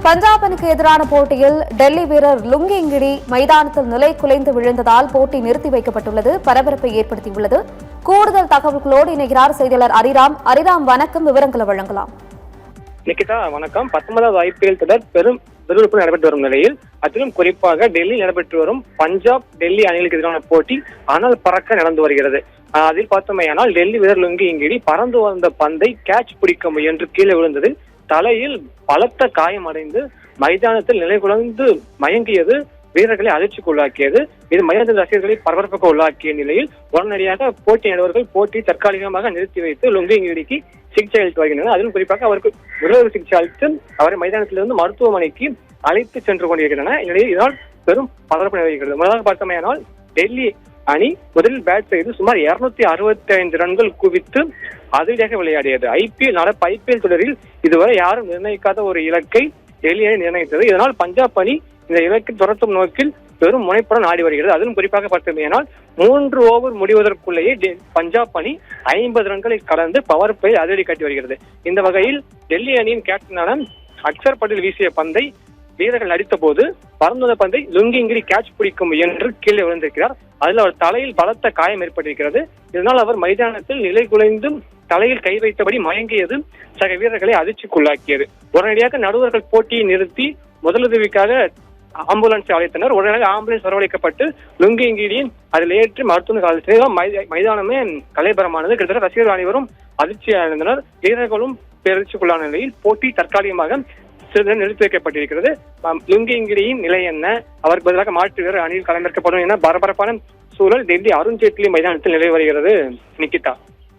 பஞ்சாப் அணிக்கு எதிரான போட்டியில் டெல்லி வீரர் லுங்கி இங்கிடி மைதானத்தில் நிலை குலைந்து விழுந்ததால் போட்டி நிறுத்தி வைக்கப்பட்டுள்ளது. பரபரப்பை ஏற்படுத்தியுள்ளது. கூடுதல் தகவல்களோடு இணைகிறார் செய்தியாளர் அரிராம். அரிராம், வணக்கம். விவரங்களை வழங்கலாம். நிகிதா, வணக்கம். 19வது IPL தொடர் பெரும் விறுவிறுப்பு நடைபெற்று வரும் நிலையில், அதிலும் குறிப்பாக டெல்லியில் நடைபெற்று வரும் பஞ்சாப் டெல்லி அணிகளுக்கு எதிரான போட்டி ஆனால் பறக்க நடந்து வருகிறது. அதில் பார்த்தோமேயானால் டெல்லி வீரர் லுங்கி இங்கிடி பறந்து வந்த பந்தை கேட்ச் பிடிக்க முயன்று கீழே விழுந்தது. தலையில் பலத்த காயம் அடைந்து மைதானத்தில் நிலை குலைந்து மயங்கியது வீரர்களை அதிர்ச்சிக்குள்ளாக்கியது. இது மைதான ரசிகர்களை பரபரப்புக்கு உள்ளாக்கிய நிலையில் உடனடியாக போட்டி நடுவர்கள் போட்டி தற்காலிகமாக நிறுத்தி வைத்து லுங்கி இங்கிடிக்கு சிகிச்சை அளித்து வருகின்றனர். அதிலும் குறிப்பாக அவருக்கு முதல்வர் சிகிச்சை அளித்து அவரை மைதானத்திலிருந்து மருத்துவமனைக்கு அழைத்து சென்று கொண்டிருக்கின்றனர். இதனால் பெரும் பரபரப்பு நிலவுகிறது. முதலாக பார்த்தோமேயானால் டெல்லி அணி முதலில் பேட் செய்து சுமார் 265 ரன்கள் குவித்து அதிரடியாக விளையாடியது. IPL தொடரில் இதுவரை யாரும் நிர்ணயிக்காத ஒரு இலக்கை டெல்லி அணி நிர்ணயித்தது. இதனால் பஞ்சாப் அணி இந்த இலக்கை துரத்தும் நோக்கில் பெரும் முனைப்புடன் ஆடி வருகிறது. அதிலும் குறிப்பாக பார்த்தோமேயானால் 3 ஓவர் முடிவதற்குள்ளேயே பஞ்சாப் அணி 50 ரன்களை கடந்து பவர் பிளே அதிரடி காட்டி வருகிறது. இந்த வகையில் டெல்லி அணியின் கேப்டனான அக்சர் பட்டேல் வீசிய பந்தை வீரர்கள் அடித்த போது பறந்த பந்தை லுங்கி இங்கிடி கேட்ச் பிடிக்கும் என்று கீழே விழுந்திருக்கிறார். அதில் அவர் தலையில் பலத்த காயம் ஏற்பட்டிருக்கிறது. இதனால் அவர் மைதானத்தில் நிலை குலைந்தும் தலையில் கை வைத்தபடி மயங்கியது சக வீரர்களை அதிர்ச்சிக்குள்ளாக்கியது. உடனடியாக நடுவர்கள் போட்டியை நிறுத்தி முதலுதவிக்காக ஆம்புலன்ஸ் அழைத்தனர். உடனடியாக ஆம்புலன்ஸ் வரவழைக்கப்பட்டு லுங்கி இங்கிடியின் அதில் ஏற்றி மருத்துவ மைதானமே கலைபரமானது. கிட்டத்தட்ட ரசிகர்கள் அனைவரும் அதிர்ச்சி அடைந்தனர். வீரர்களும் பேரதிர்ச்சிக்குள்ளான நிலையில் போட்டி தற்காலிகமாக நிறுத்தி வைக்கப்பட்டிருக்கிறது. லுங்கி இங்கிடியின் நிலை என்ன, அவருக்கு பதிலாக மாற்று வீரர் அணியில் களமிறக்கப்படும் என பரபரப்பான சூழல் டெல்லி அருண் ஜேட்லி மைதானத்தில் நிலை வருகிறது. நிகிதா.